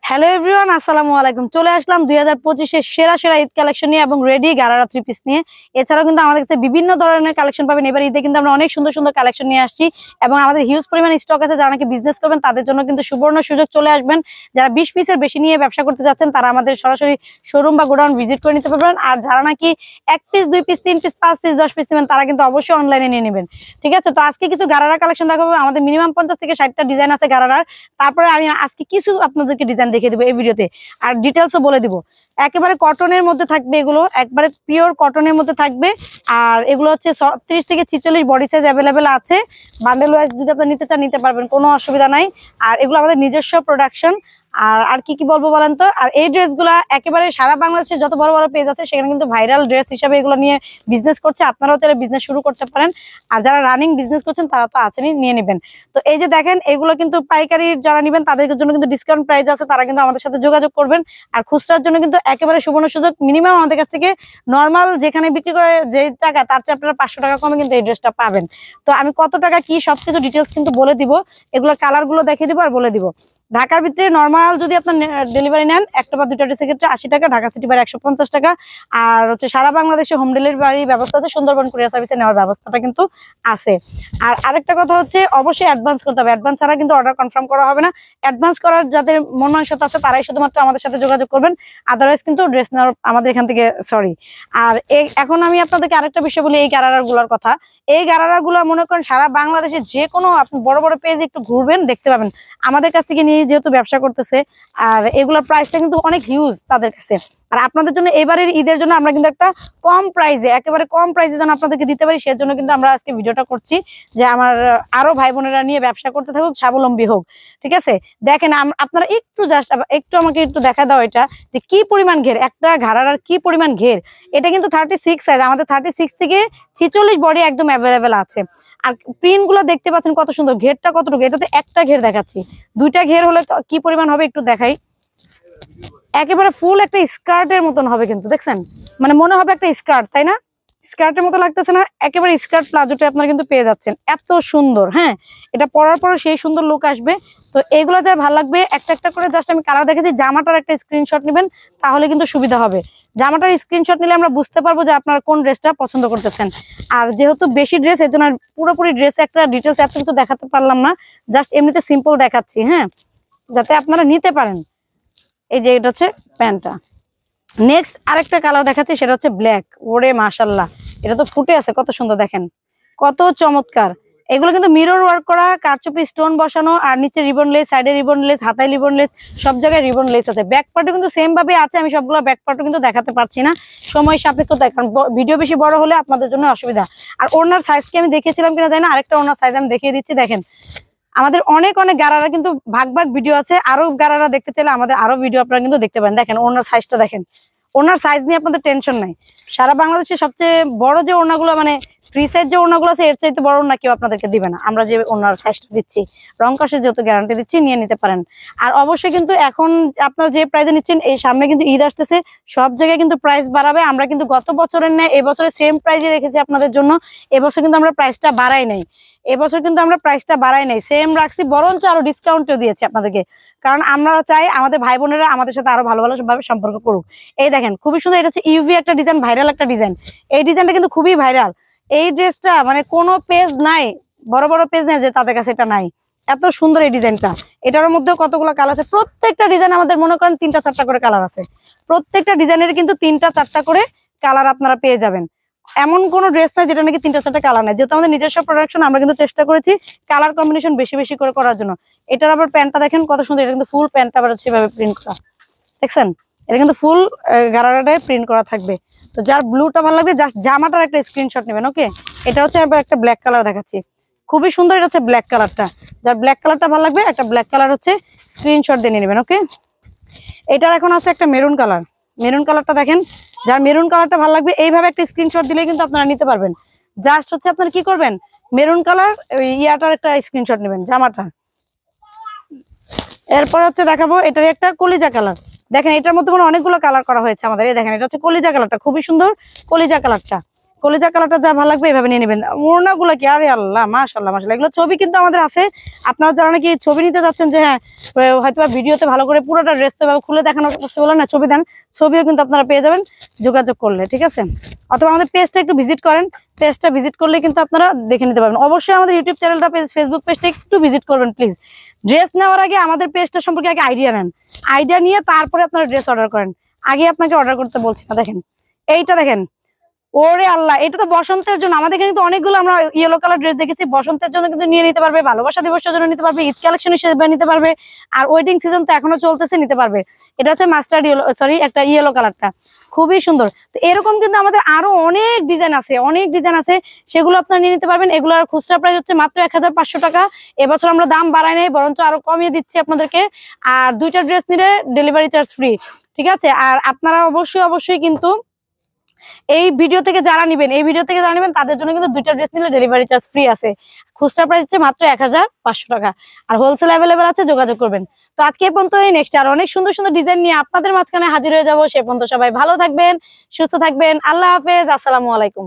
Hello everyone, আসসালামু আলাইকুম। চলে আসলাম 2025-এর সেরা সেরা ঈদ কালেকশন নিয়ে এবং রেডি গারারা থ্রি পিস নিয়ে। এছাড়াও কিন্তু আমাদের কাছে বিভিন্ন ধরনের কালেকশন পাবেন। এবার ঈদে কিন্তু আমরা অনেক সুন্দর সুন্দর কালেকশন নিয়ে আসছি এবং আমাদের হিউজ পরিমাণ স্টক আছে। যারা নাকি বিজনেস করবেন তাদের জন্য কিন্তু সুবর্ণ সুযোগ, চলে আসবেন। যারা 20 পিসের বেশি নিয়ে ব্যবসা করতে যাচ্ছেন তারা আমাদের সরাসরি শোরুম বা গোডাউন ভিজিট করে নিতে পারবেন। আর যারা নাকি 1 piece 2 piece 3 piece 5 piece 10 piece নেবেন তারা কিন্তু অবশ্যই অনলাইনে নিয়ে নেবেন। ঠিক আছে, তো আজকে কিছু গারারা কালেকশন দেখাবো। আমাদের মিনিমাম 50 থেকে 60টা ডিজাইন আছে গারারার। তারপরে আমি আজকে কিছু আপনাদেরকে ডিজাইন দেখিয়ে দেবো এই ভিডিওতে, আর ডিটেলসও বলে দিব। একেবারে কটনের মধ্যে থাকবে, এগুলো একবারে পিওর কটনের মধ্যে থাকবে। আর এগুলো হচ্ছে 30 থেকে 46 বডি সাইজ অ্যাভেলেবেল আছে। বান্ডেল ওয়াইজ যদি আপনি নিতে চান নিতে পারবেন, কোনো অসুবিধা নাই। আর এগুলো আমাদের নিজস্ব প্রোডাকশন। আর কি কি বলবো বলেন তো। আর এই ড্রেসগুলো একেবারে সারা বাংলাদেশে যত বড় বড় পেজ আছে সেখানে কিন্তু ভাইরাল ড্রেস হিসাবে এগুলো নিয়ে বিজনেস করছে। আপনারাও চাইলে বিজনেস শুরু করতে পারেন। আর যারা রানিং বিজনেস করছেন তারা তো আছেনই, নিয়ে নেবেন। তো এই যে দেখেন, এগুলো কিন্তু পাইকারি যারা নেবেন তাদের জন্য কিন্তু ডিসকাউন্ট প্রাইস আছে, তারা কিন্তু আমাদের সাথে যোগাযোগ করবেন। আর খুচরার জন্য কিন্তু একেবারে সুবর্ণ সুযোগ। মিনিমাম আমাদের কাছ থেকে নর্মাল যেখানে বিক্রি করে যে টাকা, তার চেয়ে আপনারা 500 টাকা কমে কিন্তু এই ড্রেসটা পাবেন। তো আমি কত টাকা কি সবকিছু ডিটেলস কিন্তু বলে দিব। এগুলোর কালার গুলো দেখিয়ে দিব আর বলে দিব। ঢাকার ভিতরে নর্মাল যদি আপনার ডেলিভারি নেন, একটা বা দুটা ড্রেসের ক্ষেত্রে 80 টাকা, ঢাকা সিটি বাইরে 150 টাকা। আর হচ্ছে সারা বাংলাদেশে হোম ডেলিভারি ব্যবস্থা আছে, সুন্দরবন কুরিয়ার সার্ভিসে নেওয়ার ব্যবস্থাটা কিন্তু আছে। আর আরেকটা কথা হচ্ছে, অবশ্যই অ্যাডভান্স করতে হবে। অ্যাডভান্স ছাড়া কিন্তু অর্ডার কনফার্ম করা হবে না। অ্যাডভান্স করার যাদের মন মানসিকতা আছে তারাই শুধুমাত্র আমাদের সাথে যোগাযোগ করবেন, আদারওয়াইজ কিন্তু ড্রেস নেওয়ার আমাদের এখান থেকে সরি। আর এখন আমি আপনাদেরকে আরেকটা বিষয় বলি, এই গারারা গুলোর কথা। এই গারারা গুলো মনে করেন সারা বাংলাদেশে যে কোনো আপনি বড় বড় পেজ একটু ঘুরবেন, দেখতে পাবেন আমাদের কাছ থেকে নিয়ে যেহেতু ব্যবসা করতেছে। আর এগুলোর প্রাইসটা কিন্তু অনেক হিউজ তাদের কাছে। আর আপনাদের জন্য এবারের ঈদের জন্য আমরা কিন্তু একটা কম প্রাইসে, একেবারে কম প্রাইসে যেন আপনাদেরকে দিতে পারি, সেজন্য কিন্তু আমরা আজকে ভিডিওটা করছি, যে আমার আরো ভাই বোনেরা নিয়ে ব্যবসা করতে থাকুক, স্বাবলম্বী হোক। ঠিক আছে, দেখেন আপনারা একটু জাস্ট একটু আমাকে একটু দেখা দাও এটা, যে কি পরিমাণ ঘের, একটা ঘাড়ার কি পরিমাণ ঘের। এটা কিন্তু 36 সাইজ, আমাদের 36 থেকে 46 বডি একদম অ্যাভেলেবেল আছে। আর প্রিন্ট গুলো দেখতে পাচ্ছেন কত সুন্দর, ঘেরটা কতটুকু, এটাতে একটা ঘের দেখাচ্ছি, দুইটা ঘের হলে কি পরিমাণ হবে একটু দেখাই। একেবারে ফুল একটা স্কার্টের মতন হবে কিন্তু, দেখছেন মানে মনে হবে একটা স্কার্ট, তাই না? স্কার্টের মতো লাগতেছে না? একেবারে স্কার্ট প্লাজোটা আপনারা কিন্তু পেয়ে যাচ্ছেন, এত সুন্দর। হ্যাঁ, এটা পরার পরে সেই সুন্দর লুক আসবে। তো এইগুলো যার ভালো লাগবে একটা একটা করে জাস্ট আমি কালার দেখেছি, জামাটার একটা স্ক্রিনশট নেবেন, তাহলে কিন্তু সুবিধা হবে। জামাটার স্ক্রিনশট নিলে আমরা বুঝতে পারবো যে আপনারা কোন ড্রেসটা পছন্দ করতেছেন। আর যেহেতু বেশি ড্রেস, এর জন্য পুরোপুরি ড্রেস একটা ডিটেলস এত কিছু দেখাতে পারলাম না, জাস্ট এমনিতে সিম্পল দেখাচ্ছি, হ্যাঁ, যাতে আপনারা নিতে পারেন। এই যে এটা হচ্ছে প্যান্টটা। নেক্সট আরেকটা কালার দেখাচ্ছি, সেটা হচ্ছে ব্ল্যাক। ওরে মাশাল্লাহ, এটা তো ফুটে আছে, কত সুন্দর, দেখেন কত চমৎকার। এগুলো কিন্তু মিরর ওয়ার্ক করা, কারচুপি স্টোন বসানো, আর নিচে রিবন লেস, সাইডে রিবন লেস, হাতায় রিবন লেস, সব জায়গায় রিবন লেস আছে। ব্যাক পার্টও কিন্তু সেম ভাবে আছে, আমি সবগুলো ব্যাক পার্টও কিন্তু দেখাতে পারছি না, সময় সাপেক্ষতা, কারণ ভিডিও বেশি বড় হলে আপনাদের জন্য অসুবিধা। আর ওনার সাইজকে আমি দেখিয়েছিলাম কিনা জানি না, আরেকটা ওনার সাইজ আমি দেখিয়ে দিচ্ছি। দেখেন আমাদের অনেক অনেক গারারা কিন্তু ভাগ ভাগ ভিডিও আছে, আরো গারারা দেখতে চাইলে আমাদের আরো ভিডিও আপনারা কিন্তু দেখতে পারেন। দেখেন ওনার সাইজটা দেখেন, ওনার সাইজ নিয়ে আপনাদের টেনশন নাই। সারা বাংলাদেশে সবচেয়ে বড় যে ওড়নাগুলো, মানে ফ্রি সাইজ যে ওড়নাগুলো আছে, এর চাইতে বড় ওড়না কেউ আপনাদেরকে দিবে না। আমরা যে ওনার সাইজটা দিচ্ছি, রং কষের যেহেতু গ্যারান্টি দিচ্ছি, নিয়ে নিতে পারেন। আর অবশ্যই কিন্তু এখন আপনারা যে প্রাইসে নিচ্ছেন, এই সামনে কিন্তু ঈদ আসতেছে, সব জায়গায় কিন্তু প্রাইস বাড়াবে। আমরা কিন্তু গত বছরের ন্যায় এবছরে সেম প্রাইসে রেখেছি আপনাদের জন্য। এবছর কিন্তু আমরা প্রাইসটা বাড়াই নাই, এবছর কিন্তু আমরা প্রাইসটা বাড়াই নাই, সেম রাখছি, বরঞ্চ আরো ডিসকাউন্টও দিয়েছি আপনাদেরকে। কারণ আমরা চাই আমাদের ভাই বোনেরা আমাদের সাথে আরো ভালো ভালো ভাবে সম্পর্ক করুক। এই দেখেন খুবই সুন্দর, এটা হচ্ছে ইউভি একটা ডিজাইন, ভাইরাল একটা ডিজাইন। এই ডিজাইনটা কিন্তু খুবই ভাইরাল। এই ড্রেসটা মানে কোনো পেজ নাই, বড় বড় পেজ নেই যে তাদের কাছে এটা নাই, এত সুন্দর এই ডিজাইনটা। এটার মধ্যে কতগুলো কালার আছে, প্রত্যেকটা ডিজাইন আমাদের মনে করেন 3টা 4টা করে কালার আছে। প্রত্যেকটা ডিজাইনের কিন্তু 3টা 4টা করে কালার আপনারা পেয়ে যাবেন। এমন কোনো ড্রেস নাই যেটা নাকি 3টা 4টা কালার নাই। যেহেতু আমাদের নিজস্ব প্রোডাকশন, আমরা কিন্তু চেষ্টা করেছি কালার কম্বিনেশন বেশি বেশি করে করার জন্য। এটার আবার প্যান্টটা দেখেন কত সুন্দর, এটা কিন্তু ফুল প্যান্টটা আবার সেভাবে প্রিন্ট করা, দেখছেন এটা কিন্তু ফুল গারারাটায় প্রিন্ট করা থাকবে। তো যার ব্লুটা ভালো লাগবে জাস্ট জামাটার একটা স্ক্রিনশট নেবেন। ওকে, এটা হচ্ছে একটা ব্ল্যাক কালার দেখাচ্ছি, খুবই সুন্দর। এটা হচ্ছে ব্ল্যাক কালারটা, যার ব্ল্যাক কালারটা ভালো লাগবে একটা ব্ল্যাক কালার হচ্ছে স্ক্রিনশট দিয়ে নেবেন। ওকে, এটার এখন আছে একটা মেরুন কালার, মেরুন কালারটা দেখেন, যার মেরুন কালারটা ভালো লাগবে এইভাবে একটা স্ক্রিনশট দিলে কিন্তু আপনারা নিতে পারবেন। জাস্ট হচ্ছে আপনারা কি করবেন, মেরুন কালার ইয়াটার একটা স্ক্রিনশট নেবেন, জামাটা। এরপর হচ্ছে দেখাবো এটার একটা কলিজা কালার। দেখেন এটার মধ্যে অনেকগুলো কালার করা হয়েছে আমাদের। এই দেখেন এটা হচ্ছে কলিজা কালারটা, খুবই সুন্দর কলিজা কালারটা। কলিজা কালারটা যা ভালো লাগবে এভাবে নিয়ে নেবেন। ওড়নাগুলো কি আরে আল্লাহ মাশাআল্লাহ মাশাআল্লাহ, এগুলো ছবি কিন্তু আমাদের আছে। আপনারা যারা নাকি ছবি নিতে যাচ্ছেন যে হ্যাঁ হয়তো ভিডিওতে ভালো করে পুরোটা ড্রেস তো খুলে দেখানো পসিবল না, ছবি দেন, ছবিও কিন্তু আপনারা পেয়ে যাবেন যোগাযোগ করলে, ঠিক আছে। অথবা আমাদের পেজটা একটু ভিজিট করেন, পেজটা ভিজিট করলে কিন্তু আপনারা দেখে নিতে পারবেন। অবশ্যই আমাদের ইউটিউব চ্যানেলটা ফেসবুক পেজটা একটু ভিজিট করবেন প্লিজ। ড্রেস নেওয়ার আগে আমাদের পেজটা সম্পর্কে আগে আইডিয়া নেন, আইডিয়া নিয়ে তারপরে আপনারা ড্রেস অর্ডার করেন। আগে আপনাকে অর্ডার করতে বলছি না। দেখেন এইটা দেখেন, ওরে আল্লাহ, এটা তো বসন্তের জন্য। আমাদের কিন্তু অনেকগুলো আমরা ইয়েলো কালার ড্রেস দেখেছি, বসন্তের জন্য কিন্তু নিয়ে নিতে পারবে, ভালোবাসা দিবসের জন্য নিতে পারবে, ঈদ কালেকশন হিসেবে নিতে পারবে, আর ওয়েডিং সিজন তো এখনো চলতেছে, নিতে পারবে। এটা হচ্ছে মাস্টার্ড ইয়েলো, সরি একটা ইয়েলো কালারটা খুবই সুন্দর। তো এরকম কিন্তু আমাদের আরো অনেক ডিজাইন আছে, অনেক ডিজাইন আছে, সেগুলো আপনারা নিয়ে নিতে পারবেন। এগুলোর খুচরা প্রাইস হচ্ছে মাত্র 1500 টাকা। এবছর আমরা দাম বাড়াই নাই, বরঞ্চ আরো কমিয়ে দিচ্ছি আপনাদেরকে। আর 2টা ড্রেস নিলে ডেলিভারি চার্জ ফ্রি, ঠিক আছে। আর আপনারা অবশ্যই কিন্তু এই ভিডিও থেকে যারা নেবেন, তাদের জন্য কিন্তু 2টা ড্রেস নিলে ডেলিভারি চার্জ ফ্রি আছে। খুচরা প্রাইস হচ্ছে মাত্র 1500 টাকা, আর হোলসেল অ্যাভেলেবেল আছে, যোগাযোগ করবেন। তো আজকে এই পর্যন্ত, নেক্সট আর অনেক সুন্দর সুন্দর ডিজাইন নিয়ে আপনাদের মাঝখানে হাজির হয়ে যাবো। সে পর্যন্ত সবাই ভালো থাকবেন, সুস্থ থাকবেন। আল্লাহ হাফেজ, আসসালামু আলাইকুম।